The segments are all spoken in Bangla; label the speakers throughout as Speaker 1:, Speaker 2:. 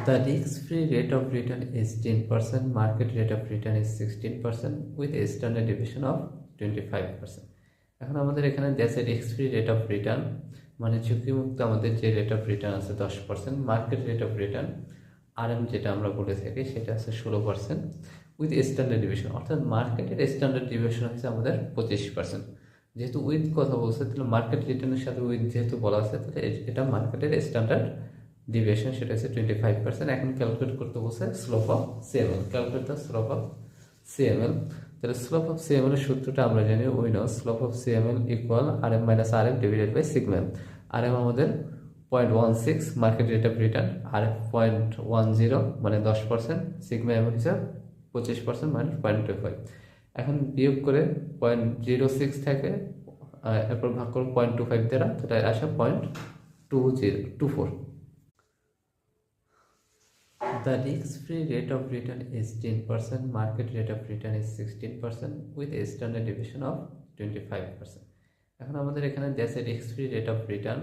Speaker 1: The risk-free rate of return is 10%, market rate of return is 16% with a standard deviation of 25%. এখন আমাদের এখানে দেশে risk-free rate of return মানে ঝুঁকিমুক্ত আমাদের যে রেট অফ রিটার্ন আছে 10%, market rate of return RM যেটা আমরা বলে থাকি সেটা আছে 16% উইথ স্ট্যান্ডার্ড ডিভিয়েশন, অর্থাৎ মার্কেটের স্ট্যান্ডার্ড ডিভিয়েশন হচ্ছে আমাদের 25%। যেহেতু উইথ কথা বলছে তাহলে মার্কেট রিটার্নের সাথে উইথ যেহেতু বলা আছে তাহলে এটা মার্কেটের স্ট্যান্ডার্ড ডিভিয়েশন, সেটা হচ্ছে 25%। এখন ক্যালকুলেট করতে বলছে slope of CML, calculate the slope of CML. তাহলে স্লোপ অফ সিএমএল এর সূত্রটা আমরা জানি, we know slope of CML equal RM minus RM divided by sigma. RM আমাদের 0.16 মার্কেট রেট অফ রিটার্ন, আর 0.10 মানে 10%, সিগমা এম হিসাব 25% মানে 0.25। এখন বিয়োগ করে 0.06 থেকে এরপর ভাগ করব 0.25 দ্বারা, তাহলে আসে 0.2024। The risk-free rate of return is 10%, market rate of return is 16% with a standard deviation of 25%. এখন আমাদের এখানে দেশে risk-free rate of return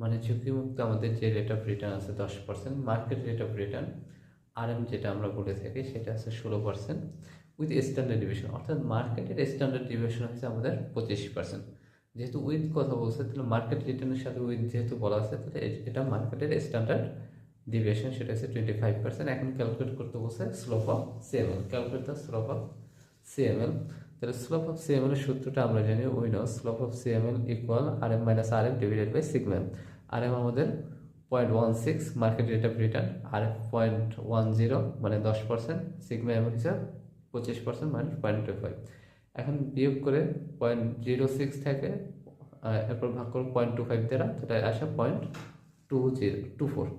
Speaker 1: মানে ঝুঁকিমুক্ত আমাদের যে রেট অফ রিটার্ন আছে 10%, market rate of return RM যেটা আমরা বলে থাকি সেটা আছে 16% উইথ স্ট্যান্ডার্ড ডিভিয়েশন, অর্থাৎ মার্কেটের স্ট্যান্ডার্ড ডিভিয়েশন হচ্ছে আমাদের 25%। যেহেতু উইথ কথা বলছে তাহলে মার্কেট রিটার্নের সাথে উইথ যেহেতু বলা আছে তাহলে এটা মার্কেটের স্ট্যান্ডার্ড ডিভিয়েশন, সেটা হচ্ছে 25%। এখন ক্যালকুলেট করতে বলছে slope of CML, calculate the slope of CML. তাহলে স্লোপ অফ সিএমএল এর সূত্রটা আমরা জানি, we know slope of CML equal RM minus RM divided by sigma. RM আমাদের 0.16 মার্কেট রেট অফ রিটার্ন, আর 0.10 মানে 10%, সিগমা এম হিসাব 25% মানে 0.25। এখন বিয়োগ করে 0.06 থেকে এরপর ভাগ করব 0.25 দ্বারা, তাহলে আসে 0.2024।